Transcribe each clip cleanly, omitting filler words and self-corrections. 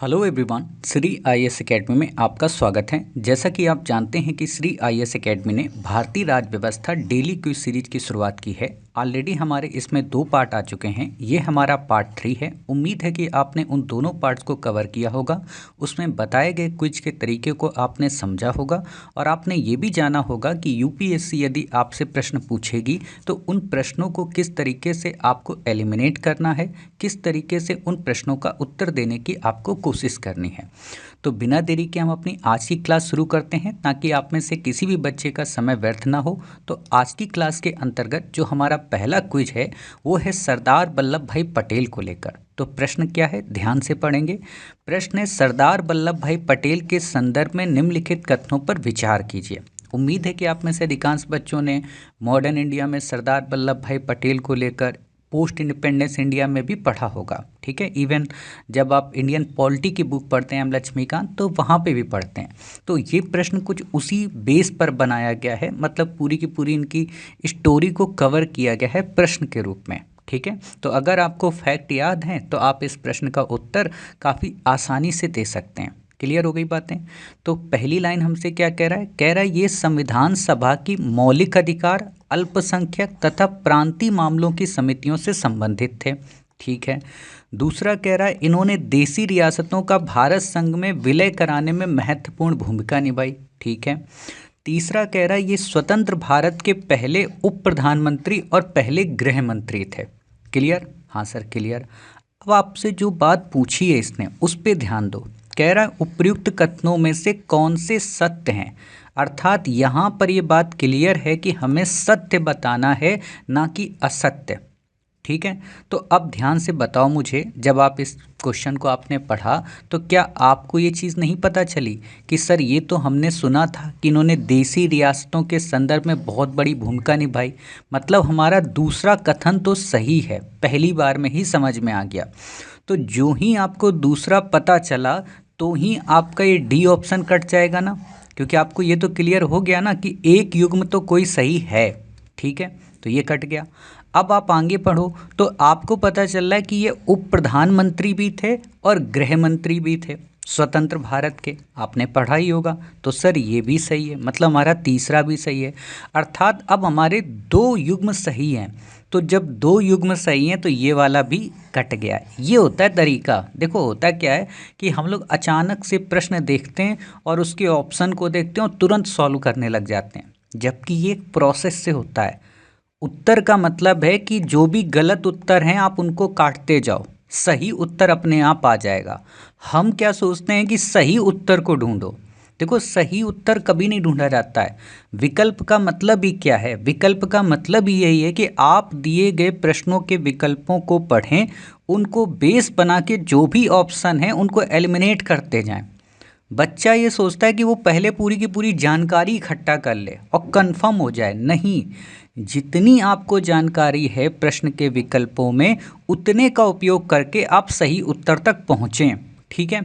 Hello everyone, Shri IAS academy में आपका स्वागत है। जैसा कि आप जानते हैं कि श्री आईएएस एकेडमी ने भारतीय राज्य व्यवस्था डेली क्विज सीरीज की शुरुआत की है। ऑलरेडी हमारे इसमें 2 पार्ट आ चुके हैं। ये हमारा पार्ट 3 है। उम्मीद है कि आपने उन दोनों पार्ट्स को कवर किया होगा। उसमें बताए गए क्विज के तरीके को आपने समझा होगा और आपने ये भी जाना होगा कि यूपीएससी यदि आपसे प्रश्न पूछेगी तो उन प्रश्नों को किस तरीके से आपको एलिमिनेट करना है, किस तरीके से उन प्रश्नों का उत्तर देने की आपको कोशिश करनी है। तो बिना देरी के हम अपनी आज की क्लास शुरू करते हैं ताकि आप में से किसी भी बच्चे का समय व्यर्थ ना हो। तो आज की क्लास के अंतर्गत जो हमारा पहला क्विज है वो है सरदार वल्लभ भाई पटेल को लेकर। तो प्रश्न क्या है, ध्यान से पढ़ेंगे। प्रश्न है, सरदार वल्लभ भाई पटेल के संदर्भ में निम्नलिखित कथनों पर विचार कीजिए। उम्मीद है कि आप में से अधिकांश बच्चों ने मॉडर्न इंडिया में सरदार वल्लभ भाई पटेल को लेकर पोस्ट इंडिपेंडेंस इंडिया में भी पढ़ा होगा। ठीक है, इवन जब आप इंडियन पॉलिटी की बुक पढ़ते हैं लक्ष्मीकांत, तो वहाँ पे भी पढ़ते हैं। तो ये प्रश्न कुछ उसी बेस पर बनाया गया है, मतलब पूरी की पूरी इनकी स्टोरी को कवर किया गया है प्रश्न के रूप में। ठीक है, तो अगर आपको फैक्ट याद हैं तो आप इस प्रश्न का उत्तर काफ़ी आसानी से दे सकते हैं। क्लियर हो गई बातें। तो पहली लाइन हमसे क्या कह रहा है, ये संविधान सभा की मौलिक अधिकार, अल्पसंख्यक तथा प्रांतीय मामलों की समितियों से संबंधित थे। ठीक है। दूसरा कह रहा है, इन्होंने देशी रियासतों का भारत संघ में विलय कराने में महत्वपूर्ण भूमिका निभाई। ठीक है। तीसरा कह रहा है, ये स्वतंत्र भारत के पहले उप प्रधानमंत्री और पहले गृह मंत्री थे। क्लियर? हाँ सर क्लियर। अब आपसे जो बात पूछी है इसने उस पर ध्यान दो। कह रहा है, उपयुक्त कथनों में से कौन से सत्य हैं। अर्थात यहाँ पर ये बात क्लियर है कि हमें सत्य बताना है, ना कि असत्य। ठीक है, तो अब ध्यान से बताओ मुझे, जब आप इस क्वेश्चन को आपने पढ़ा तो क्या आपको ये चीज़ नहीं पता चली कि सर ये तो हमने सुना था कि इन्होंने देशी रियासतों के संदर्भ में बहुत बड़ी भूमिका निभाई, मतलब हमारा दूसरा कथन तो सही है, पहली बार में ही समझ में आ गया। तो जो ही आपको दूसरा पता चला तो ही आपका ये डी ऑप्शन कट जाएगा ना, क्योंकि आपको ये तो क्लियर हो गया ना कि एक युग्म तो कोई सही है। ठीक है, तो ये कट गया। अब आप आगे पढ़ो तो आपको पता चल रहा है कि ये उप प्रधानमंत्री भी थे और गृह मंत्री भी थे स्वतंत्र भारत के। आपने पढ़ा ही होगा। तो सर ये भी सही है, मतलब हमारा तीसरा भी सही है। अर्थात अब हमारे 2 युग्म सही हैं। तो जब 2 युग्म सही हैं तो ये वाला भी कट गया। ये होता है तरीका। देखो होता क्या है कि हम लोग अचानक से प्रश्न देखते हैं और उसके ऑप्शन को देखते हैं और तुरंत सॉल्व करने लग जाते हैं, जबकि ये एक प्रोसेस से होता है। उत्तर का मतलब है कि जो भी गलत उत्तर हैं आप उनको काटते जाओ, सही उत्तर अपने आप आ जाएगा। हम क्या सोचते हैं कि सही उत्तर को ढूंढो। देखो सही उत्तर कभी नहीं ढूंढा जाता है। विकल्प का मतलब ही क्या है, विकल्प का मतलब ही यही है कि आप दिए गए प्रश्नों के विकल्पों को पढ़ें, उनको बेस बना के जो भी ऑप्शन है उनको एलिमिनेट करते जाएं। बच्चा ये सोचता है कि वो पहले पूरी की पूरी जानकारी इकट्ठा कर ले और कंफर्म हो जाए। नहीं, जितनी आपको जानकारी है प्रश्न के विकल्पों में उतने का उपयोग करके आप सही उत्तर तक पहुँचें। ठीक है,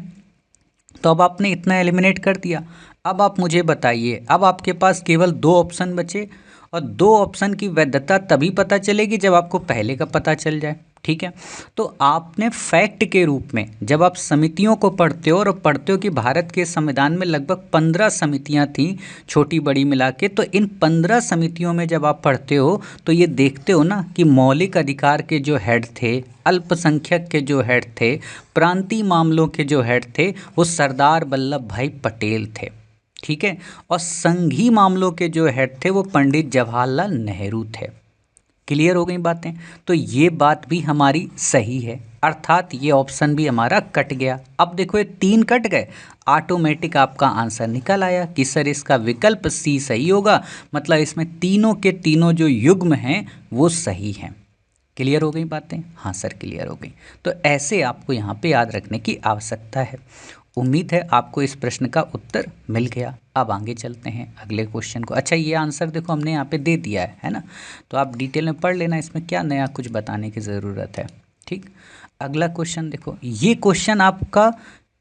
तो अब आपने इतना एलिमिनेट कर दिया। अब आप मुझे बताइए, अब आपके पास केवल 2 ऑप्शन बचे और 2 ऑप्शन की वैधता तभी पता चलेगी जब आपको पहले का पता चल जाए। ठीक है, तो आपने फैक्ट के रूप में जब आप समितियों को पढ़ते हो और पढ़ते हो कि भारत के संविधान में लगभग 15 समितियां थीं छोटी बड़ी मिला के, तो इन 15 समितियों में जब आप पढ़ते हो तो ये देखते हो ना कि मौलिक अधिकार के जो हेड थे, अल्पसंख्यक के जो हेड थे, प्रांतीय मामलों के जो हेड थे वो सरदार वल्लभ भाई पटेल थे। ठीक है, और संघीय मामलों के जो हेड थे वो पंडित जवाहरलाल नेहरू थे। क्लियर हो गई बातें। तो ये बात भी हमारी सही है, अर्थात ये ऑप्शन भी हमारा कट गया। अब देखो ये 3 कट गए, ऑटोमेटिक आपका आंसर निकल आया कि सर इसका विकल्प सी सही होगा, मतलब इसमें तीनों के तीनों जो युग्म हैं वो सही हैं। क्लियर हो गई बातें? हाँ सर क्लियर हो गई। तो ऐसे आपको यहाँ पे याद रखने की आवश्यकता है। उम्मीद है आपको इस प्रश्न का उत्तर मिल गया। अब आगे चलते हैं अगले क्वेश्चन को। अच्छा ये आंसर देखो हमने यहाँ पे दे दिया है ना, तो आप डिटेल में पढ़ लेना, इसमें क्या नया कुछ बताने की ज़रूरत है। ठीक, अगला क्वेश्चन देखो, ये क्वेश्चन आपका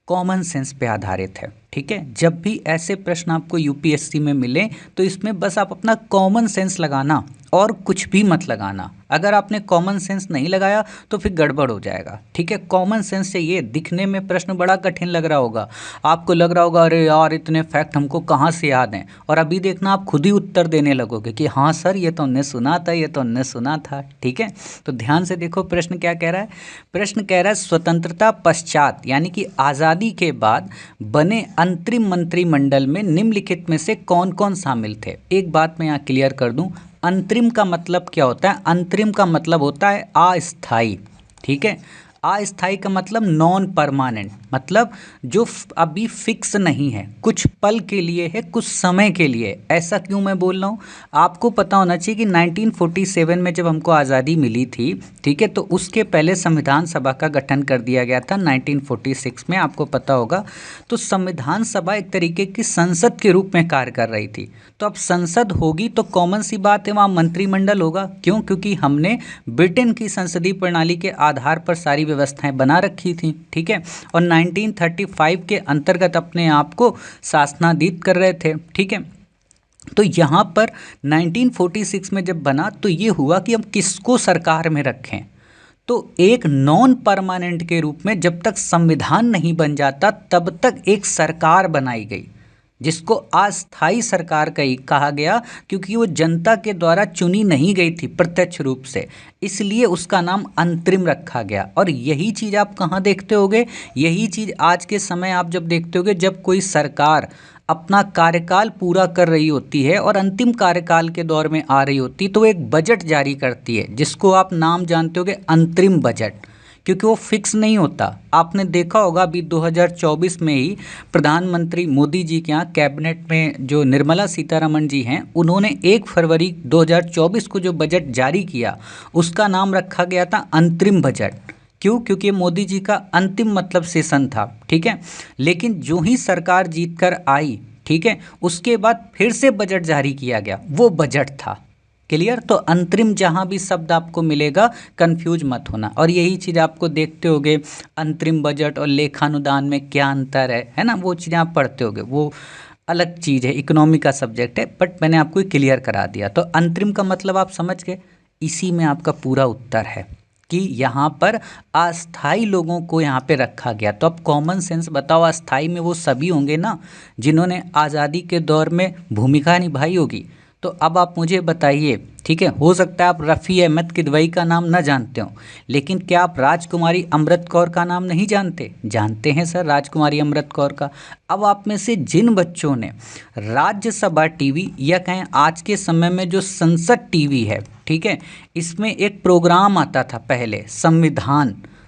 कॉमन सेंस पे आधारित है। ठीक है, जब भी ऐसे प्रश्न आपको यूपीएससी में मिले तो इसमें बस आप अपना कॉमन सेंस लगाना और कुछ भी मत लगाना। अगर आपने कॉमन सेंस नहीं लगाया तो फिर गड़बड़ हो जाएगा, ठीक है। कॉमन सेंस चाहिए। दिखने में प्रश्न बड़ा कठिन लग रहा होगा, आपको लग रहा होगा अरे यार इतने फैक्ट हमको कहाँ से याद हैं, और अभी देखना आप खुद ही उत्तर देने लगोगे कि हाँ सर ये तो हमने सुना था, ये तो हमने सुना था, ठीक है। तो ध्यान से देखो प्रश्न क्या कह रहा है। प्रश्न कह रहा है स्वतंत्रता पश्चात यानी कि आज़ादी के बाद बने अंतरिम मंत्रिमंडल में निम्नलिखित में से कौन कौन शामिल थे। एक बात मैं यहाँ क्लियर कर दूं, अंतरिम का मतलब क्या होता है। अंतरिम का मतलब होता है अस्थाई, ठीक है। अस्थाई का मतलब नॉन परमानेंट, मतलब जो अभी फिक्स नहीं है, कुछ पल के लिए है, कुछ समय के लिए। ऐसा क्यों मैं बोल रहा हूँ, आपको पता होना चाहिए कि 1947 में जब हमको आज़ादी मिली थी, ठीक है, तो उसके पहले संविधान सभा का गठन कर दिया गया था 1946 में, आपको पता होगा। तो संविधान सभा एक तरीके की संसद के रूप में कार्य कर रही थी। तो अब संसद होगी तो कॉमन सी बात है वहाँ मंत्रिमंडल होगा। क्यों? क्योंकि हमने ब्रिटेन की संसदीय प्रणाली के आधार पर सारी व्यवस्थाएं बना रखी थी, ठीक है। और 1935 के अंतर्गत अपने आप को शासनाधीन कर रहे थे, ठीक है। तो यहाँ पर 1946 में जब बना तो ये हुआ कि हम किसको सरकार में रखें। तो एक नॉन परमानेंट के रूप में जब तक संविधान नहीं बन जाता तब तक एक सरकार बनाई गई, जिसको अस्थाई सरकार कहा गया, क्योंकि वो जनता के द्वारा चुनी नहीं गई थी प्रत्यक्ष रूप से, इसलिए उसका नाम अंतरिम रखा गया। और यही चीज़ आप कहाँ देखते होगे, यही चीज़ आज के समय आप जब देखते होगे, जब कोई सरकार अपना कार्यकाल पूरा कर रही होती है और अंतिम कार्यकाल के दौर में आ रही होती है तो वो एक बजट जारी करती है, जिसको आप नाम जानते होगे अंतरिम बजट, क्योंकि वो फिक्स नहीं होता। आपने देखा होगा अभी 2024 में ही प्रधानमंत्री मोदी जी के यहाँ कैबिनेट में जो निर्मला सीतारमण जी हैं, उन्होंने 1 फरवरी 2024 को जो बजट जारी किया उसका नाम रखा गया था अंतरिम बजट। क्यों? क्योंकि मोदी जी का अंतिम मतलब सेशन था, ठीक है। लेकिन जो ही सरकार जीत कर आई, ठीक है, उसके बाद फिर से बजट जारी किया गया, वो बजट था। क्लियर? तो अंतरिम जहाँ भी शब्द आपको मिलेगा कंफ्यूज मत होना। और यही चीज़ आपको देखते होगे अंतरिम बजट और लेखानुदान में क्या अंतर है ना, वो चीज़ें आप पढ़ते होगे, वो अलग चीज़ है, इकोनॉमी का सब्जेक्ट है, बट मैंने आपको क्लियर करा दिया। तो अंतरिम का मतलब आप समझ गए, इसी में आपका पूरा उत्तर है कि यहाँ पर अस्थाई लोगों को यहाँ पे रखा गया। तो अब कॉमन सेंस बताओ, अस्थाई में वो सभी होंगे ना जिन्होंने आज़ादी के दौर में भूमिका निभाई होगी। तो अब आप मुझे बताइए, ठीक है, हो सकता है आप रफ़ी अहमद किदवई का नाम न जानते हो, लेकिन क्या आप राजकुमारी अमृत कौर का नाम नहीं जानते? जानते हैं सर, राजकुमारी अमृत कौर का। अब आप में से जिन बच्चों ने राज्यसभा टीवी या कहें आज के समय में जो संसद टीवी है, ठीक है, इसमें एक प्रोग्राम आता था पहले,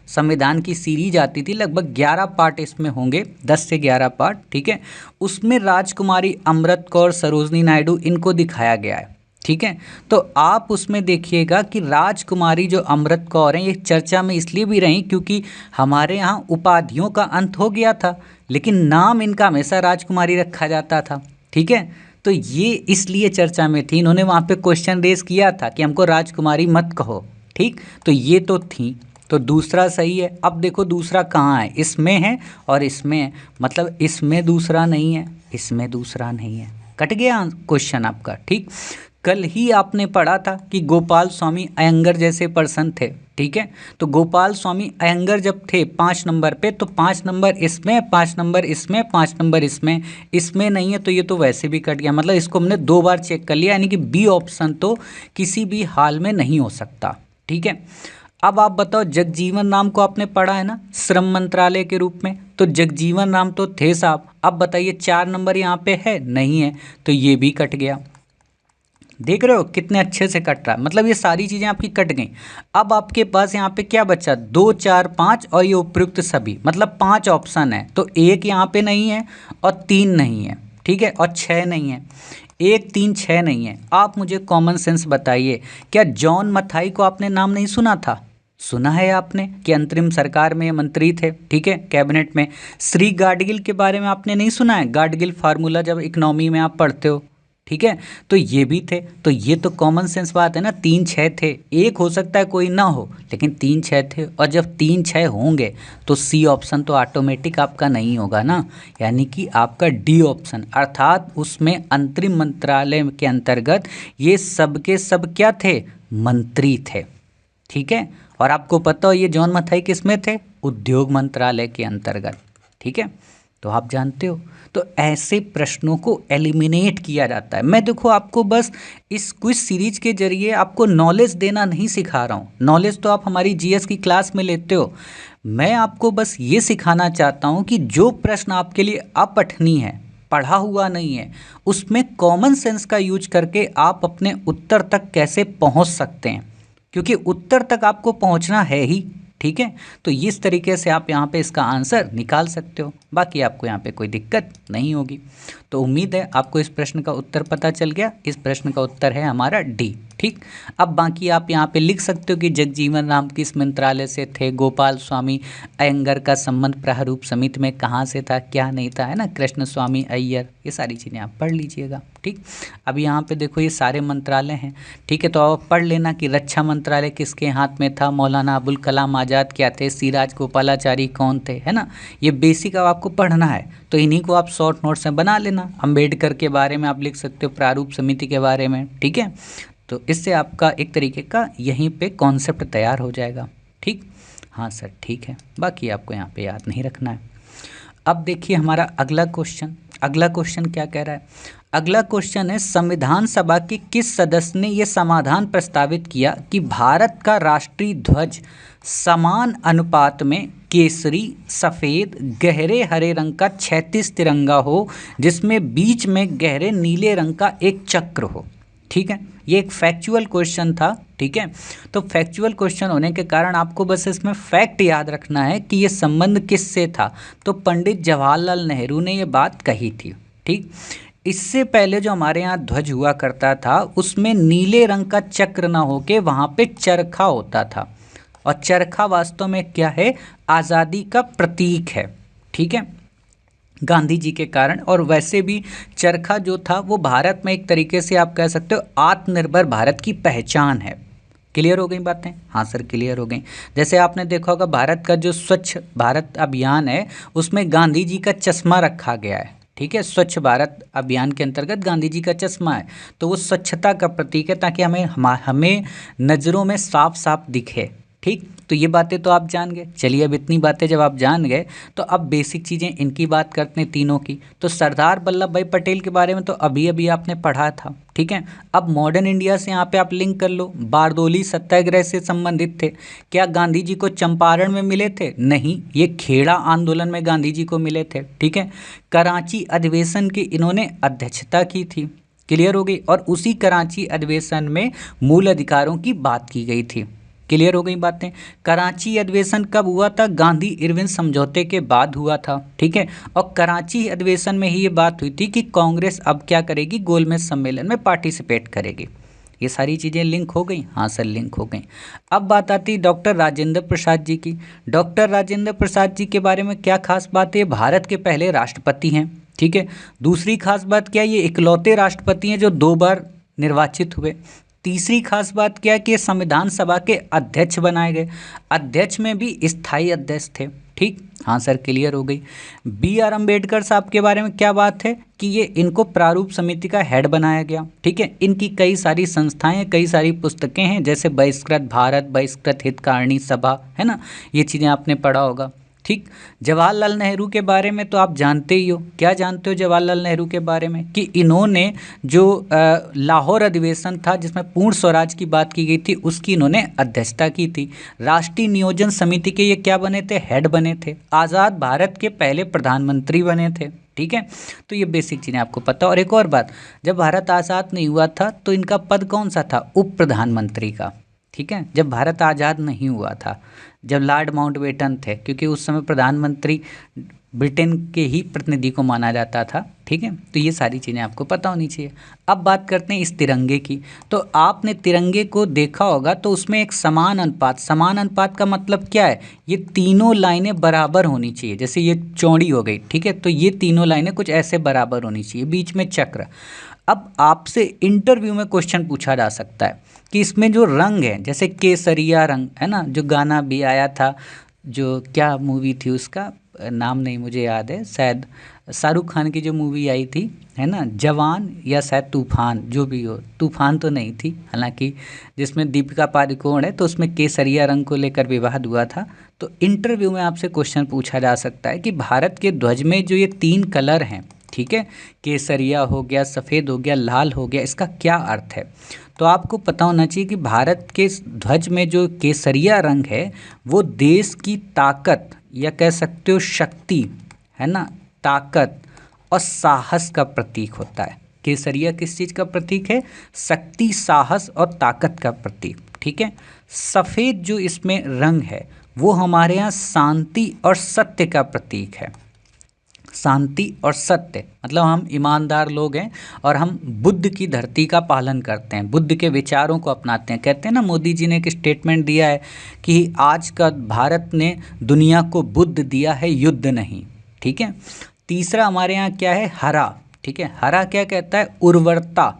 संविधान की सीरीज आती थी, लगभग 11 पार्ट इसमें होंगे, 10 से 11 पार्ट, ठीक है। उसमें राजकुमारी अमृत कौर, सरोजनी नायडू, इनको दिखाया गया है, ठीक है। तो आप उसमें देखिएगा कि राजकुमारी जो अमृत कौर हैं, ये चर्चा में इसलिए भी रहीं क्योंकि हमारे यहाँ उपाधियों का अंत हो गया था, लेकिन नाम इनका हमेशा राजकुमारी रखा जाता था, ठीक है। तो ये इसलिए चर्चा में थी, इन्होंने वहाँ पे क्वेश्चन रेज किया था कि हमको राजकुमारी मत कहो, ठीक। तो ये तो थी, तो दूसरा सही है। अब देखो दूसरा कहाँ है, इसमें है और इसमें है, मतलब इसमें दूसरा नहीं है, इसमें दूसरा नहीं है, कट गया क्वेश्चन आपका, ठीक। कल ही आपने पढ़ा था कि गोपाल स्वामी अयंगर जैसे पर्सन थे, ठीक है। तो गोपाल स्वामी अयंगर जब थे 5 नंबर पे, तो 5 नंबर इसमें, 5 नंबर इसमें, 5 नंबर इसमें, इसमें नहीं है, तो ये तो वैसे भी कट गया, मतलब इसको हमने 2 बार चेक कर लिया, यानी कि बी ऑप्शन तो किसी भी हाल में नहीं हो सकता, ठीक है। अब आप बताओ, जगजीवन राम को आपने पढ़ा है ना श्रम मंत्रालय के रूप में, तो जगजीवन राम तो थे साहब। अब बताइए 4 नंबर यहाँ पे है, नहीं है, तो ये भी कट गया। देख रहे हो कितने अच्छे से कट रहा है, मतलब ये सारी चीज़ें आपकी कट गई। अब आपके पास यहाँ पे क्या बचा, 2, 4, 5 और ये उपयुक्त सभी, मतलब 5 ऑप्शन है। तो 1 यहाँ पे नहीं है और 3 नहीं है, ठीक है, और 6 नहीं है, 1, 3, 6 नहीं है। आप मुझे कॉमन सेंस बताइए, क्या जॉन मथाई को आपने नाम नहीं सुना था? सुना है आपने कि अंतरिम सरकार में मंत्री थे, ठीक है, कैबिनेट में। श्री गाडगिल के बारे में आपने नहीं सुना है? गाडगिल फार्मूला जब इकोनॉमी में आप पढ़ते हो, ठीक है, तो ये भी थे, तो ये तो कॉमन सेंस बात है ना, 3 6 थे, एक हो सकता है कोई ना हो, लेकिन 3 6 थे, और जब 3 6 होंगे तो सी ऑप्शन तो ऑटोमेटिक आपका नहीं होगा ना, यानी कि आपका डी ऑप्शन, अर्थात उसमें अंतरिम मंत्रालय के अंतर्गत ये सब के सब क्या थे, मंत्री थे। ठीक है, और आपको पता हो ये जॉन मथाई किस में थे, उद्योग मंत्रालय के अंतर्गत। ठीक है, तो आप जानते हो, तो ऐसे प्रश्नों को एलिमिनेट किया जाता है। मैं देखो आपको बस इस क्विज सीरीज के जरिए आपको नॉलेज देना नहीं सिखा रहा हूँ, नॉलेज तो आप हमारी जीएस की क्लास में लेते हो, मैं आपको बस ये सिखाना चाहता हूँ कि जो प्रश्न आपके लिए अपठनीय है, पढ़ा हुआ नहीं है, उसमें कॉमन सेंस का यूज करके आप अपने उत्तर तक कैसे पहुँच सकते हैं, क्योंकि उत्तर तक आपको पहुँचना है ही। ठीक है, तो इस तरीके से आप यहाँ पे इसका आंसर निकाल सकते हो, बाकी आपको यहाँ पे कोई दिक्कत नहीं होगी। तो उम्मीद है आपको इस प्रश्न का उत्तर पता चल गया। इस प्रश्न का उत्तर है हमारा डी। ठीक, अब बाकी आप यहाँ पे लिख सकते हो कि जगजीवन राम किस मंत्रालय से थे, गोपाल स्वामी अयंगर का संबंध प्रारूप समिति में कहाँ से था, क्या नहीं था, है ना, कृष्ण स्वामी अय्यर, ये सारी चीज़ें आप पढ़ लीजिएगा। ठीक, अब यहाँ पे देखो ये सारे मंत्रालय हैं। ठीक है, तो आप पढ़ लेना कि रक्षा मंत्रालय किसके हाथ में था, मौलाना अबुल कलाम आज़ाद क्या थे, सी राजगोपालाचारी कौन थे, है ना, ये बेसिक अब आपको पढ़ना है, तो इन्हीं को आप शॉर्ट नोट्स में बना लेना। अम्बेडकर के बारे में आप लिख सकते हो, प्रारूप समिति के बारे में। ठीक है, तो इससे आपका एक तरीके का यहीं पे कॉन्सेप्ट तैयार हो जाएगा। ठीक, हाँ सर ठीक है, बाकी आपको यहाँ पे याद नहीं रखना है। अब देखिए हमारा अगला क्वेश्चन, अगला क्वेश्चन क्या कह रहा है, अगला क्वेश्चन है संविधान सभा के किस सदस्य ने यह समाधान प्रस्तावित किया कि भारत का राष्ट्रीय ध्वज समान अनुपात में केसरी, सफ़ेद, गहरे हरे रंग का 36 तिरंगा हो, जिसमें बीच में गहरे नीले रंग का एक चक्र हो। ठीक है, ये एक फैक्चुअल क्वेश्चन था। ठीक है, तो फैक्चुअल क्वेश्चन होने के कारण आपको बस इसमें फैक्ट याद रखना है कि ये संबंध किससे था, तो पंडित जवाहरलाल नेहरू ने ये बात कही थी। ठीक, इससे पहले जो हमारे यहाँ ध्वज हुआ करता था उसमें नीले रंग का चक्र ना होके वहाँ पे चरखा होता था, और चरखा वास्तव में क्या है, आज़ादी का प्रतीक है। ठीक है, गांधी जी के कारण, और वैसे भी चरखा जो था वो भारत में एक तरीके से आप कह सकते हो आत्मनिर्भर भारत की पहचान है। क्लियर हो गई बातें, हाँ सर क्लियर हो गई। जैसे आपने देखा होगा भारत का जो स्वच्छ भारत अभियान है उसमें गांधी जी का चश्मा रखा गया है। ठीक है, स्वच्छ भारत अभियान के अंतर्गत गांधी जी का चश्मा है, तो वो स्वच्छता का प्रतीक है, ताकि हमें नज़रों में साफ साफ दिखे। ठीक, तो ये बातें तो आप जान गए। चलिए अब इतनी बातें जब आप जान गए तो अब बेसिक चीज़ें इनकी बात करते हैं तीनों की। तो सरदार वल्लभ भाई पटेल के बारे में तो अभी अभी आपने पढ़ा था। ठीक है, अब मॉडर्न इंडिया से यहाँ पे आप लिंक कर लो, बारदोली सत्याग्रह से संबंधित थे। क्या गांधी जी को चंपारण में मिले थे? नहीं, ये खेड़ा आंदोलन में गांधी जी को मिले थे। ठीक है, कराची अधिवेशन की इन्होंने अध्यक्षता की थी। क्लियर हो गई, और उसी कराची अधिवेशन में मूल अधिकारों की बात की गई थी। क्लियर हो गई बातें। कराची अधिवेशन कब हुआ था? गांधी इरविन समझौते के बाद हुआ था। ठीक है, और कराची अधिवेशन में ही ये बात हुई थी कि कांग्रेस अब क्या करेगी, गोलमेज सम्मेलन में पार्टिसिपेट करेगी। ये सारी चीज़ें लिंक हो गई, हाँ सर लिंक हो गई। अब बात आती है डॉक्टर राजेंद्र प्रसाद जी की। डॉक्टर राजेंद्र प्रसाद जी के बारे में क्या खास बात है? भारत के पहले राष्ट्रपति हैं। ठीक है, दूसरी खास बात क्या है, ये इकलौते राष्ट्रपति हैं जो 2 बार निर्वाचित हुए। तीसरी खास बात क्या है कि ये संविधान सभा के अध्यक्ष बनाए गए। अध्यक्ष में भी स्थायी अध्यक्ष थे। ठीक, हाँ सर क्लियर हो गई। B.R. अम्बेडकर साहब के बारे में क्या बात है कि ये इनको प्रारूप समिति का हेड बनाया गया। ठीक है, इनकी कई सारी संस्थाएं, कई सारी पुस्तकें हैं, जैसे बहिष्कृत भारत, बहिष्कृत हितकारिणी सभा, है ना, ये चीज़ें आपने पढ़ा होगा। ठीक, जवाहरलाल नेहरू के बारे में तो आप जानते ही हो। क्या जानते हो जवाहरलाल नेहरू के बारे में? कि इन्होंने जो लाहौर अधिवेशन था जिसमें पूर्ण स्वराज की बात की गई थी, उसकी इन्होंने अध्यक्षता की थी। राष्ट्रीय नियोजन समिति के ये क्या बने थे? हेड बने थे। आज़ाद भारत के पहले प्रधानमंत्री बने थे। ठीक है, तो ये बेसिक चीज़ें आपको पता। और एक और बात, जब भारत आज़ाद नहीं हुआ था तो इनका पद कौन सा था? उप प्रधानमंत्री का। ठीक है, जब भारत आज़ाद नहीं हुआ था, जब लॉर्ड माउंटबेटन थे, क्योंकि उस समय प्रधानमंत्री ब्रिटेन के ही प्रतिनिधि को माना जाता था। ठीक है, तो ये सारी चीज़ें आपको पता होनी चाहिए। अब बात करते हैं इस तिरंगे की। तो आपने तिरंगे को देखा होगा तो उसमें एक समान अनुपात का मतलब क्या है? ये तीनों लाइनें बराबर होनी चाहिए। जैसे ये चौड़ी हो गई, ठीक है, तो ये तीनों लाइनें कुछ ऐसे बराबर होनी चाहिए, बीच में चक्र। अब आपसे इंटरव्यू में क्वेश्चन पूछा जा सकता है कि इसमें जो रंग है, जैसे केसरिया रंग है ना, जो गाना भी आया था, जो क्या मूवी थी उसका नाम नहीं मुझे याद है, शायद शाहरुख खान की जो मूवी आई थी है ना, जवान या शायद तूफान, जो भी हो, तूफान तो नहीं थी हालांकि, जिसमें दीपिका पादुकोण है, तो उसमें केसरिया रंग को लेकर विवाद हुआ था। तो इंटरव्यू में आपसे क्वेश्चन पूछा जा सकता है कि भारत के ध्वज में जो ये 3 कलर हैं, ठीक है, केसरिया हो गया, सफ़ेद हो गया, लाल हो गया, इसका क्या अर्थ है। तो आपको पता होना चाहिए कि भारत के ध्वज में जो केसरिया रंग है वो देश की ताकत या कह सकते हो शक्ति है ना, ताकत और साहस का प्रतीक होता है। केसरिया किस चीज़ का प्रतीक है? शक्ति, साहस और ताकत का प्रतीक, ठीक है। सफ़ेद जो इसमें रंग है वो हमारे यहाँ शांति और सत्य का प्रतीक है। शांति और सत्य मतलब हम ईमानदार लोग हैं और हम बुद्ध की धरती का पालन करते हैं, बुद्ध के विचारों को अपनाते हैं। कहते हैं ना, मोदी जी ने एक स्टेटमेंट दिया है कि आज का भारत ने दुनिया को बुद्ध दिया है, युद्ध नहीं, ठीक है। तीसरा हमारे यहाँ क्या है? हरा, ठीक है। हरा क्या कहता है? उर्वरता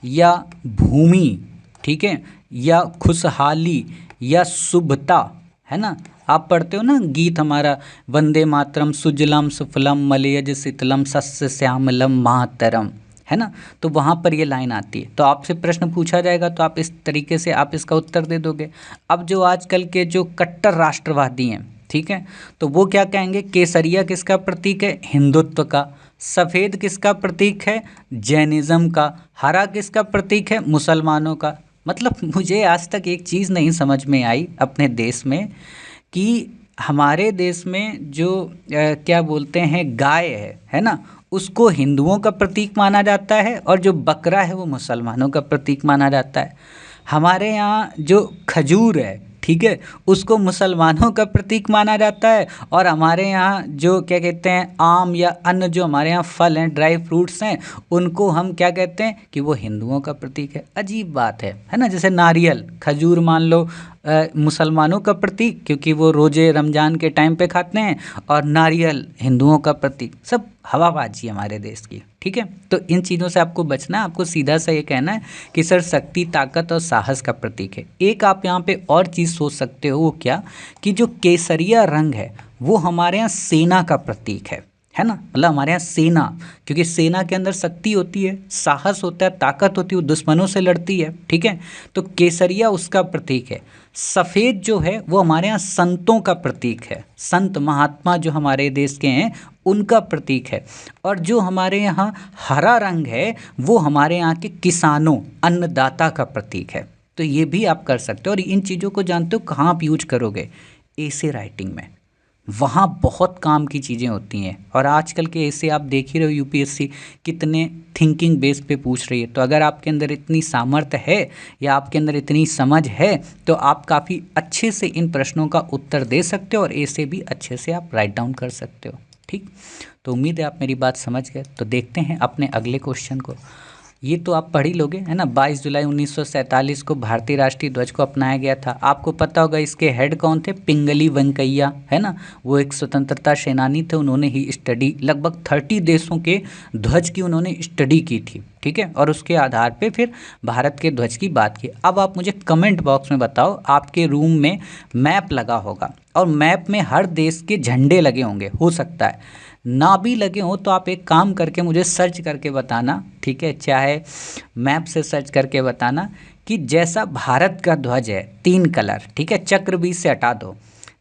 या भूमि, ठीक है, या खुशहाली या शुभता, है ना। आप पढ़ते हो ना गीत हमारा, वंदे मातरम सुजलम सुफलम मलयज शीतलम सस्य श्यामलम मातरम, है ना। तो वहाँ पर ये लाइन आती है। तो आपसे प्रश्न पूछा जाएगा तो आप इस तरीके से आप इसका उत्तर दे दोगे। अब जो आजकल के जो कट्टर राष्ट्रवादी हैं, ठीक है, तो वो क्या कहेंगे? केसरिया किसका प्रतीक है? हिंदुत्व का। सफ़ेद किसका प्रतीक है? जैनिज़्म का। हरा किसका प्रतीक है? मुसलमानों का। मतलब मुझे आज तक एक चीज़ नहीं समझ में आई अपने देश में कि हमारे देश में जो क्या बोलते हैं गाय है ना, उसको हिंदुओं का प्रतीक माना जाता है और जो बकरा है वो मुसलमानों का प्रतीक माना जाता है। हमारे यहाँ जो खजूर है, ठीक है, उसको मुसलमानों का प्रतीक माना जाता है और हमारे यहाँ जो क्या कहते हैं आम या अन्य जो हमारे यहाँ फल हैं, ड्राई फ्रूट्स हैं, उनको हम क्या कहते हैं कि वो हिंदुओं का प्रतीक है। अजीब बात है ना। जैसे नारियल, खजूर मान लो मुसलमानों का प्रतीक क्योंकि वो रोज़े रमज़ान के टाइम पे खाते हैं, और नारियल हिंदुओं का प्रतीक। सब हवाबाजी हमारे देश की, ठीक है। तो इन चीज़ों से आपको बचना है। आपको सीधा सा ये कहना है कि सर शक्ति, ताकत और साहस का प्रतीक है। एक आप यहाँ पे और चीज़ सोच सकते हो, वो क्या कि जो केसरिया रंग है वो हमारे यहाँ सेना का प्रतीक है ना। मतलब हमारे यहाँ सेना, क्योंकि सेना के अंदर शक्ति होती है, साहस होता है, ताकत होती है, वो दुश्मनों से लड़ती है, ठीक है। तो केसरिया उसका प्रतीक है। सफ़ेद जो है वो हमारे यहाँ संतों का प्रतीक है, संत महात्मा जो हमारे देश के हैं उनका प्रतीक है। और जो हमारे यहाँ हरा रंग है वो हमारे यहाँ के किसानों, अन्नदाता का प्रतीक है। तो ये भी आप कर सकते हो। और इन चीज़ों को जानते हो कहाँ आप यूज करोगे? ऐसे राइटिंग में, वहाँ बहुत काम की चीज़ें होती हैं। और आजकल के ऐसे आप देख ही रहे हो, यूपीएससी कितने थिंकिंग बेस पे पूछ रही है। तो अगर आपके अंदर इतनी सामर्थ्य है या आपके अंदर इतनी समझ है तो आप काफ़ी अच्छे से इन प्रश्नों का उत्तर दे सकते हो और ऐसे भी अच्छे से आप राइट डाउन कर सकते हो, ठीक। तो उम्मीद है आप मेरी बात समझ गए। तो देखते हैं अपने अगले क्वेश्चन को। ये तो आप पढ़ ही लोगे, है ना। 22 जुलाई 1947 को भारतीय राष्ट्रीय ध्वज को अपनाया गया था। आपको पता होगा इसके हेड कौन थे? पिंगली वेंकैया, है ना। वो एक स्वतंत्रता सेनानी थे। उन्होंने ही स्टडी लगभग 30 देशों के ध्वज की उन्होंने स्टडी की थी, ठीक है। और उसके आधार पे फिर भारत के ध्वज की बात की। अब आप मुझे कमेंट बॉक्स में बताओ, आपके रूम में मैप लगा होगा और मैप में हर देश के झंडे लगे होंगे, हो सकता है ना भी लगे हों तो आप एक काम करके मुझे सर्च करके बताना, ठीक है। चाहे मैप से सर्च करके बताना कि जैसा भारत का ध्वज है 3 कलर, ठीक है, चक्र बीच से हटा दो,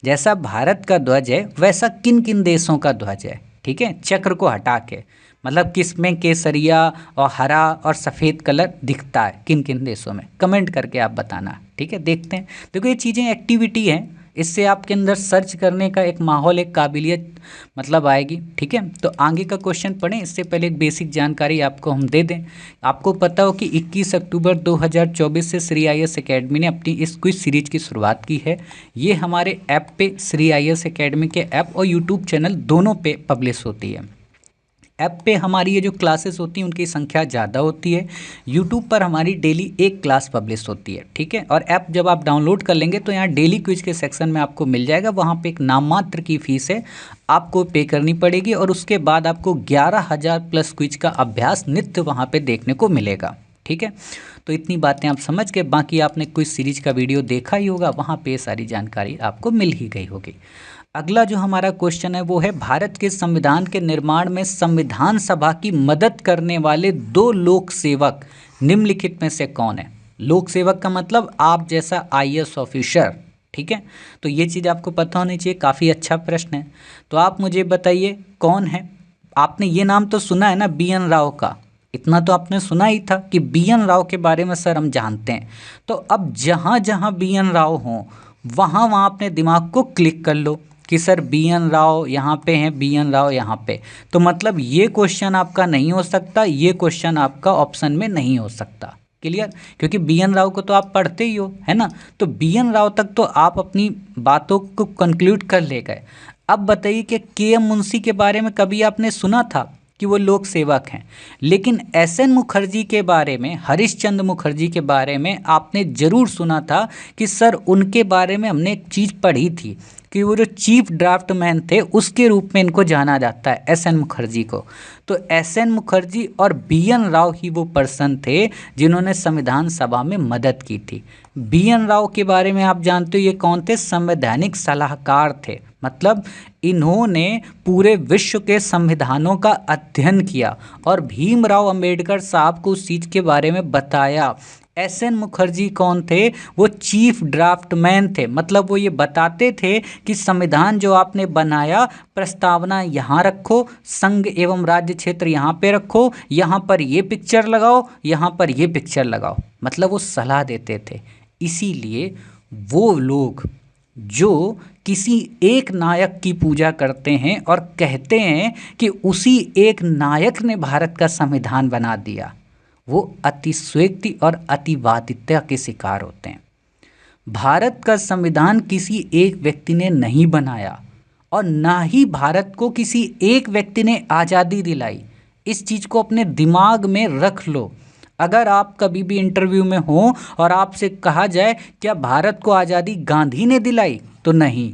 जैसा भारत का ध्वज है वैसा किन किन देशों का ध्वज है, ठीक है, चक्र को हटा के। मतलब किस में केसरिया और हरा और सफ़ेद कलर दिखता है, किन किन देशों में, कमेंट करके आप बताना, ठीक है। देखते हैं। देखो ये चीज़ें एक्टिविटी हैं, इससे आपके अंदर सर्च करने का एक माहौल, एक काबिलियत मतलब आएगी, ठीक है। तो आगे का क्वेश्चन पढ़ें इससे पहले एक बेसिक जानकारी आपको हम दे दें। आपको पता हो कि 21 अक्टूबर 2024 से श्री IAS एकेडमी ने अपनी इस क्विज सीरीज की शुरुआत की है। ये हमारे ऐप पे, श्री IAS एकेडमी के ऐप और यूट्यूब चैनल दोनों पे पब्लिश होती है। ऐप पे हमारी ये जो क्लासेस होती हैं उनकी संख्या ज़्यादा होती है। यूट्यूब पर हमारी डेली एक क्लास पब्लिश होती है, ठीक है। और ऐप जब आप डाउनलोड कर लेंगे तो यहाँ डेली क्विज के सेक्शन में आपको मिल जाएगा, वहाँ पे एक नाम मात्र की फ़ीस है, आपको पे करनी पड़ेगी और उसके बाद आपको 11,000 प्लस क्विज का अभ्यास नित्य वहाँ पे देखने को मिलेगा, ठीक है। तो इतनी बातें आप समझ के, बाकी आपने क्विज सीरीज का वीडियो देखा ही होगा, वहाँ पे सारी जानकारी आपको मिल ही गई होगी। अगला जो हमारा क्वेश्चन है वो है, भारत के संविधान के निर्माण में संविधान सभा की मदद करने वाले 2 लोक सेवक निम्नलिखित में से कौन है। लोक सेवक का मतलब आप जैसा IAS ऑफिसर, ठीक है। तो ये चीज़ आपको पता होनी चाहिए, काफ़ी अच्छा प्रश्न है। तो आप मुझे बताइए कौन है। आपने ये नाम तो सुना है ना, BN राव का, इतना तो आपने सुना ही था कि BN राव के बारे में सर हम जानते हैं। तो अब जहाँ जहाँ BN राव हों वहाँ वहाँ अपने दिमाग को क्लिक कर लो कि सर BN राव यहाँ पे हैं, BN राव यहाँ पे। तो मतलब ये क्वेश्चन आपका नहीं हो सकता, ये क्वेश्चन आपका ऑप्शन में नहीं हो सकता। क्लियर, क्योंकि BN राव को तो आप पढ़ते ही हो, है ना। तो BN राव तक तो आप अपनी बातों को कंक्लूड कर ले गए। अब बताइए कि KM मुंशी के बारे में कभी आपने सुना था कि वो लोक सेवक हैं, लेकिन SN मुखर्जी के बारे में, हरिश्चंद्र मुखर्जी के बारे में आपने ज़रूर सुना था कि सर उनके बारे में हमने एक चीज़ पढ़ी थी कि वो जो चीफ ड्राफ्टमैन थे उसके रूप में इनको जाना जाता है, SN मुखर्जी को। तो SN मुखर्जी और BN राव ही वो पर्सन थे जिन्होंने संविधान सभा में मदद की थी। BN राव के बारे में आप जानते हो ये कौन थे, संवैधानिक सलाहकार थे। मतलब इन्होंने पूरे विश्व के संविधानों का अध्ययन किया और भीमराव अंबेडकर साहब को उस चीज़ के बारे में बताया। SN मुखर्जी कौन थे, वो चीफ ड्राफ्टमैन थे। मतलब वो ये बताते थे कि संविधान जो आपने बनाया, प्रस्तावना यहाँ रखो, संघ एवं राज्य क्षेत्र यहाँ पे रखो, यहाँ पर ये पिक्चर लगाओ, यहाँ पर ये पिक्चर लगाओ। मतलब वो सलाह देते थे। इसीलिए वो लोग जो किसी एक नायक की पूजा करते हैं और कहते हैं कि उसी एक नायक ने भारत का संविधान बना दिया, वो अतिशयोक्ति और अतिवादिता के शिकार होते हैं। भारत का संविधान किसी एक व्यक्ति ने नहीं बनाया और ना ही भारत को किसी एक व्यक्ति ने आज़ादी दिलाई। इस चीज़ को अपने दिमाग में रख लो। अगर आप कभी भी इंटरव्यू में हो और आपसे कहा जाए क्या भारत को आज़ादी गांधी ने दिलाई, तो नहीं।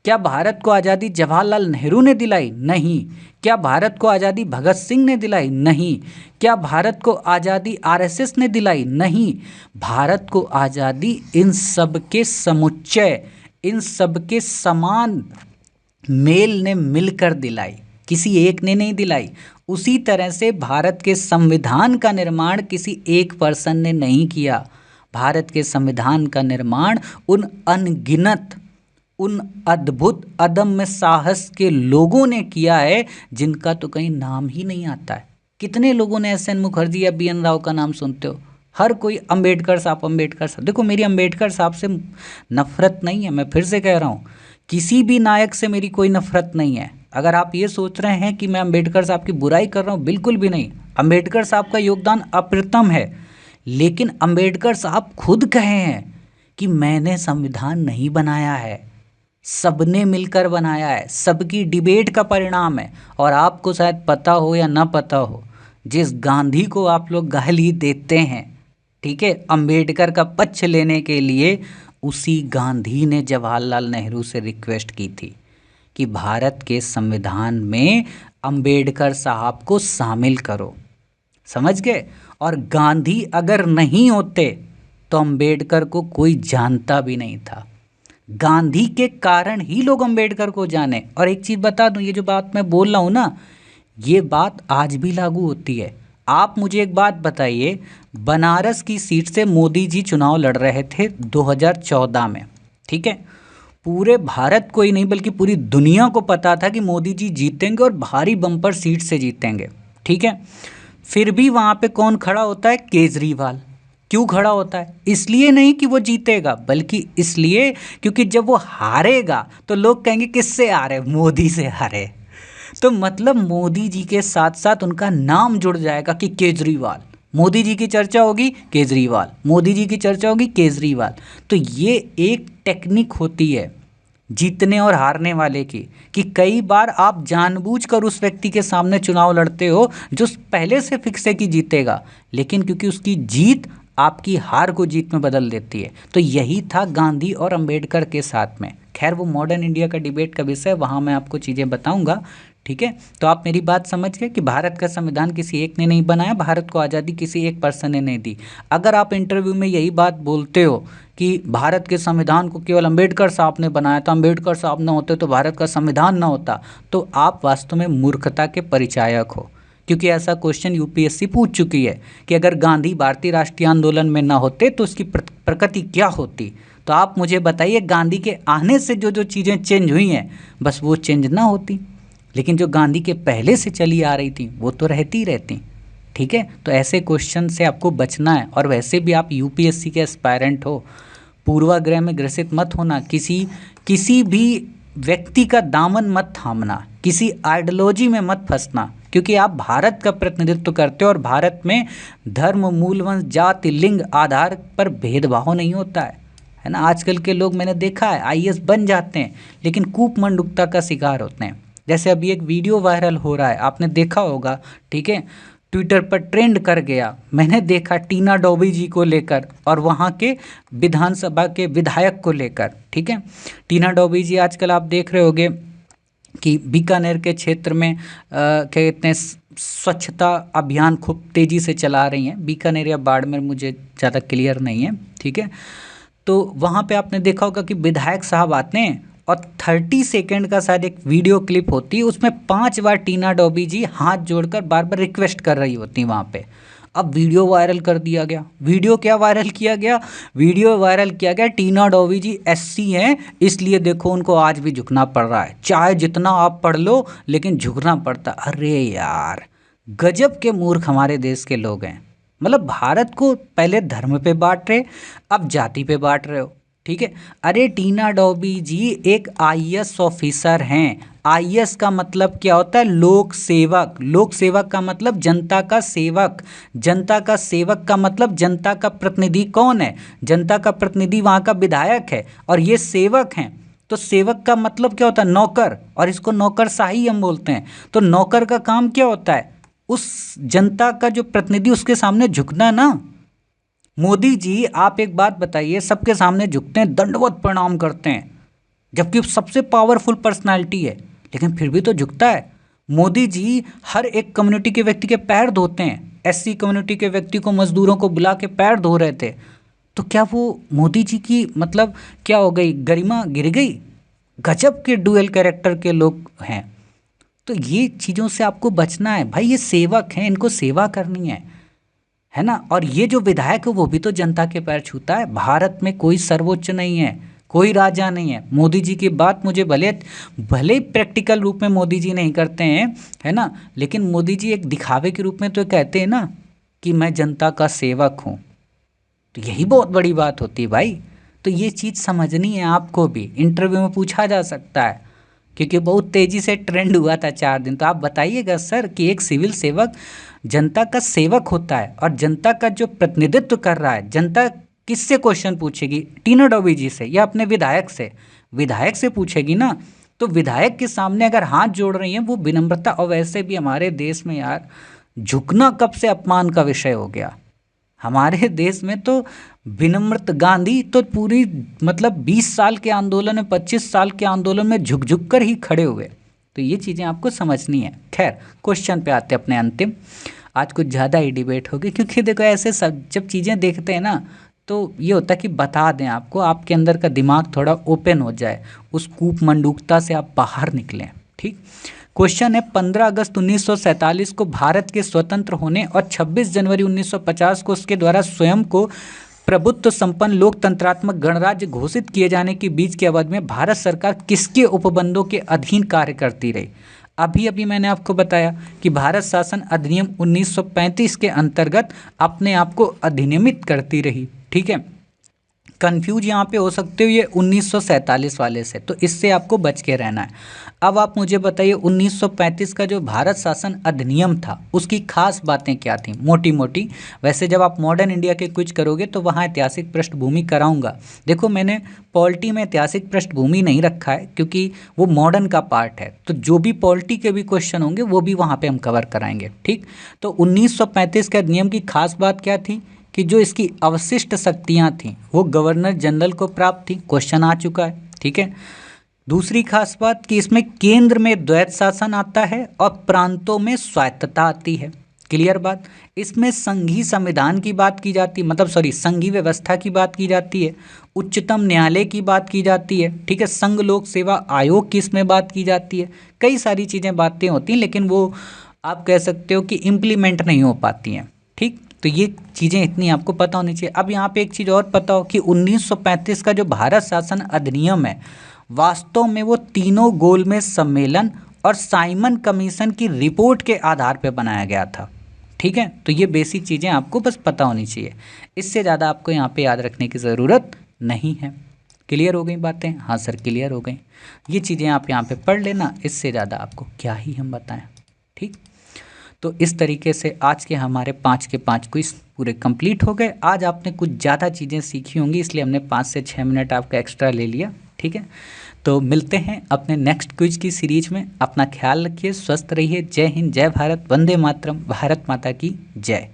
क्या भारत को आज़ादी जवाहरलाल नेहरू ने दिलाई? नहीं। क्या भारत को आज़ादी भगत सिंह ने दिलाई? नहीं। क्या भारत को आज़ादी RSS ने दिलाई? नहीं। भारत को आज़ादी इन सब के समुच्चय, इन सब के समान मेल ने मिलकर दिलाई, किसी एक ने नहीं दिलाई। उसी तरह से भारत के संविधान का निर्माण किसी एक पर्सन ने नहीं किया। भारत के संविधान का निर्माण उन अनगिनत, उन अद्भुत अदम्य साहस के लोगों ने किया है जिनका तो कहीं नाम ही नहीं आता है। कितने लोगों ने SN मुखर्जी या BN राव का नाम सुनते हो? हर कोई अम्बेडकर साहब, अम्बेडकर साहब। देखो मेरी अम्बेडकर साहब से नफरत नहीं है, मैं फिर से कह रहा हूँ, किसी भी नायक से मेरी कोई नफरत नहीं है। अगर आप ये सोच रहे हैं कि मैं अम्बेडकर साहब की बुराई कर रहा हूँ, बिल्कुल भी नहीं। अम्बेडकर साहब का योगदान अप्रतिम है, लेकिन अम्बेडकर साहब खुद कहे हैं कि मैंने संविधान नहीं बनाया है, सबने मिलकर बनाया है, सबकी डिबेट का परिणाम है। और आपको शायद पता हो या ना पता हो, जिस गांधी को आप लोग गाली देते हैं, ठीक है, अम्बेडकर का पक्ष लेने के लिए, उसी गांधी ने जवाहरलाल नेहरू से रिक्वेस्ट की थी कि भारत के संविधान में अम्बेडकर साहब को शामिल करो। समझ गए? और गांधी अगर नहीं होते तो अम्बेडकर को कोई जानता भी नहीं था। गांधी के कारण ही लोग अम्बेडकर को जाने। और एक चीज़ बता दूं, ये जो बात मैं बोल रहा हूँ ना, ये बात आज भी लागू होती है। आप मुझे एक बात बताइए, बनारस की सीट से मोदी जी चुनाव लड़ रहे थे 2014 में, ठीक है। पूरे भारत को ही नहीं बल्कि पूरी दुनिया को पता था कि मोदी जी जीतेंगे और भारी बम्पर सीट से जीतेंगे, ठीक है। फिर भी वहाँ पे कौन खड़ा होता है? केजरीवाल। क्यों खड़ा होता है? इसलिए नहीं कि वो जीतेगा, बल्कि इसलिए क्योंकि जब वो हारेगा तो लोग कहेंगे किससे हारे? मोदी से हारे। तो मतलब मोदी जी के साथ साथ उनका नाम जुड़ जाएगा कि केजरीवाल। मोदी जी की चर्चा होगी केजरीवाल, मोदी जी की चर्चा होगी केजरीवाल। तो ये एक टेक्निक होती है जीतने और हारने वाले की, कि कई बार आप जानबूझकर उस व्यक्ति के सामने चुनाव लड़ते हो जो पहले से फिक्स है कि जीतेगा, लेकिन क्योंकि उसकी जीत आपकी हार को जीत में बदल देती है। तो यही था गांधी और अंबेडकर के साथ में। खैर वो मॉडर्न इंडिया का डिबेट का विषय, वहाँ मैं आपको चीज़ें बताऊंगा। ठीक है, तो आप मेरी बात समझ गए कि भारत का संविधान किसी एक ने नहीं बनाया, भारत को आज़ादी किसी एक पर्सन ने नहीं दी। अगर आप इंटरव्यू में यही बात बोलते हो कि भारत के संविधान को केवल अंबेडकर साहब ने बनाया था, अंबेडकर साहब ना होते तो भारत का संविधान ना होता, तो आप वास्तव में मूर्खता के परिचायक हो। क्योंकि ऐसा क्वेश्चन यूपीएससी पूछ चुकी है कि अगर गांधी भारतीय राष्ट्रीय आंदोलन में ना होते तो उसकी प्रकृति क्या होती। तो आप मुझे बताइए, गांधी के आने से जो जो चीज़ें चेंज हुई हैं बस वो चेंज ना होती, लेकिन जो गांधी के पहले से चली आ रही थी वो तो रहती ही रहती। ठीक है, तो ऐसे क्वेश्चन से आपको बचना है। और वैसे भी आप यूपीएससी के एस्पायरेंट हो, पूर्वाग्रह में ग्रसित मत होना, किसी भी व्यक्ति का दामन मत थामना, किसी आइडियोलॉजी में मत फंसना, क्योंकि आप भारत का प्रतिनिधित्व करते हो और भारत में धर्म, मूल, वंश, जाति, लिंग आधार पर भेदभाव नहीं होता है ना। आजकल के लोग मैंने देखा है आईएएस बन जाते हैं लेकिन कूपमंडुकता का शिकार होते हैं। जैसे अभी एक वीडियो वायरल हो रहा है, आपने देखा होगा, ठीक है, ट्विटर पर ट्रेंड कर गया, मैंने देखा टीना डोबी जी को लेकर और वहाँ के विधानसभा के विधायक को लेकर। ठीक है, टीना डोबी जी आजकल आप देख रहे होंगे कि बीकानेर के क्षेत्र में क्या कहते हैं, स्वच्छता अभियान खूब तेज़ी से चला रही हैं। बीकानेर या बाड़मेर मुझे ज़्यादा क्लियर नहीं है। ठीक है, तो वहाँ पे आपने देखा होगा कि विधायक साहब आते हैं और 30 सेकेंड का शायद एक वीडियो क्लिप होती है, उसमें 5 बार टीना डोबी जी हाथ जोड़कर बार बार रिक्वेस्ट कर रही होती वहाँ पे। अब वीडियो वायरल कर दिया गया। वीडियो क्या वायरल किया गया? वीडियो वायरल किया गया टीना डोबी जी एससी हैं इसलिए देखो उनको आज भी झुकना पड़ रहा है, चाहे जितना आप पढ़ लो लेकिन झुकना पड़ता। अरे यार, गजब के मूर्ख हमारे देश के लोग हैं। मतलब भारत को पहले धर्म पे बांट रहे, अब जाति पे बांट रहे हो। ठीक है, अरे टीना डोबी जी एक आईएएस ऑफिसर हैं। आईएएस का मतलब क्या होता है? लोक सेवक। लोक सेवक का मतलब जनता का सेवक। जनता का सेवक का मतलब जनता का प्रतिनिधि कौन है? जनता का प्रतिनिधि वहाँ का विधायक है और ये सेवक हैं। तो सेवक का मतलब क्या होता है? नौकर, और इसको नौकरशाही हम बोलते हैं। तो नौकर का काम क्या होता है? उस जनता का जो प्रतिनिधि उसके सामने झुकना ना। मोदी जी आप एक बात बताइए, सबके सामने झुकते हैं, दंडवत प्रणाम करते हैं, जबकि सबसे पावरफुल पर्सनालिटी है लेकिन फिर भी तो झुकता है। मोदी जी हर एक कम्युनिटी के व्यक्ति के पैर धोते हैं। एससी कम्युनिटी के व्यक्ति को, मजदूरों को बुला के पैर धो रहे थे। तो क्या वो मोदी जी की मतलब क्या हो गई, गरिमा गिर गई? गजब के डुअल कैरेक्टर के लोग हैं। तो ये चीज़ों से आपको बचना है भाई। ये सेवक हैं, इनको सेवा करनी है ना। और ये जो विधायक है वो भी तो जनता के पैर छूता है। भारत में कोई सर्वोच्च नहीं है, कोई राजा नहीं है। मोदी जी की बात मुझे भले भले प्रैक्टिकल रूप में मोदी जी नहीं करते हैं, है ना, लेकिन मोदी जी एक दिखावे के रूप में तो कहते हैं ना कि मैं जनता का सेवक हूँ। तो यही बहुत बड़ी बात होती है भाई। तो ये चीज़ समझनी है आपको भी, इंटरव्यू में पूछा जा सकता है क्योंकि बहुत तेज़ी से ट्रेंड हुआ था 4 दिन। तो आप बताइएगा सर कि एक सिविल सेवक जनता का सेवक होता है और जनता का जो प्रतिनिधित्व कर रहा है, जनता किससे क्वेश्चन पूछेगी? टीना डोबी जी से या अपने विधायक से? विधायक से पूछेगी ना। तो विधायक के सामने अगर हाथ जोड़ रही हैं वो विनम्रता। और वैसे भी हमारे देश में यार झुकना कब से अपमान का विषय हो गया। हमारे देश में तो विनम्रत गांधी तो पूरी मतलब 20 साल के आंदोलन में, 25 साल के आंदोलन में झुक झुक कर ही खड़े हुए। तो ये चीज़ें आपको समझनी है। खैर क्वेश्चन पे आते हैं अपने अंतिम। आज कुछ ज़्यादा ही डिबेट होगी क्योंकि देखो ऐसे सब जब चीज़ें देखते हैं ना तो ये होता है कि बता दें आपको, आपके अंदर का दिमाग थोड़ा ओपन हो जाए, उस कूपमंडूकता से आप बाहर निकलें। ठीक, क्वेश्चन है 15 अगस्त 1947 को भारत के स्वतंत्र होने और 26 जनवरी 1950 को उसके द्वारा स्वयं को प्रभुत्व संपन्न लोकतंत्रात्मक गणराज्य घोषित किए जाने के बीच की अवधि में भारत सरकार किसके उपबंधों के अधीन कार्य करती रही? अभी अभी मैंने आपको बताया कि भारत शासन अधिनियम 1935 के अंतर्गत अपने आप को अधिनियमित करती रही। ठीक है, कंफ्यूज यहाँ पे हो सकते हो ये 1947 वाले से, तो इससे आपको बच के रहना है। अब आप मुझे बताइए 1935 का जो भारत शासन अधिनियम था उसकी खास बातें क्या थी, मोटी मोटी। वैसे जब आप मॉडर्न इंडिया के कुछ करोगे तो वहाँ ऐतिहासिक पृष्ठभूमि कराऊंगा। देखो मैंने पॉलिटी में ऐतिहासिक पृष्ठभूमि नहीं रखा है क्योंकि वो मॉडर्न का पार्ट है, तो जो भी पॉलिटी के भी क्वेश्चन होंगे वो भी वहाँ पे हम कवर कराएंगे, ठीक। तो 1935 के अधिनियम की खास बात क्या थी कि जो इसकी अवशिष्ट शक्तियाँ थीं वो गवर्नर जनरल को प्राप्त थी, क्वेश्चन आ चुका है, ठीक है। दूसरी खास बात कि इसमें केंद्र में द्वैत शासन आता है और प्रांतों में स्वायत्तता आती है, क्लियर बात। इसमें संघीय संविधान की बात की जाती, मतलब सॉरी संघीय व्यवस्था की बात की जाती है, उच्चतम न्यायालय की बात की जाती है, ठीक है, संघ लोक सेवा आयोग की इसमें बात की जाती है। कई सारी चीज़ें बातें होती हैं लेकिन वो आप कह सकते हो कि इम्प्लीमेंट नहीं हो पाती हैं, ठीक। तो ये चीज़ें इतनी आपको पता होनी चाहिए। अब यहाँ पे एक चीज़ और पता हो कि 1935 का जो भारत शासन अधिनियम है वास्तव में वो तीनों गोलमेज सम्मेलन और साइमन कमीशन की रिपोर्ट के आधार पर बनाया गया था, ठीक है। तो ये बेसिक चीज़ें आपको बस पता होनी चाहिए, इससे ज़्यादा आपको यहाँ पे याद रखने की ज़रूरत नहीं है। क्लियर हो गई बातें? हाँ सर क्लियर हो गई। ये चीज़ें आप यहाँ पे पढ़ लेना, इससे ज़्यादा आपको क्या ही हम बताएं, ठीक। तो इस तरीके से आज के हमारे 5 के 5 क्विज पूरे कंप्लीट हो गए। आज आपने कुछ ज़्यादा चीज़ें सीखी होंगी इसलिए हमने 5 से 6 मिनट आपका एक्स्ट्रा ले लिया, ठीक है। तो मिलते हैं अपने नेक्स्ट क्विज की सीरीज में। अपना ख्याल रखिए, स्वस्थ रहिए। जय हिंद, जय भारत, वंदे मातरम, भारत माता की जय।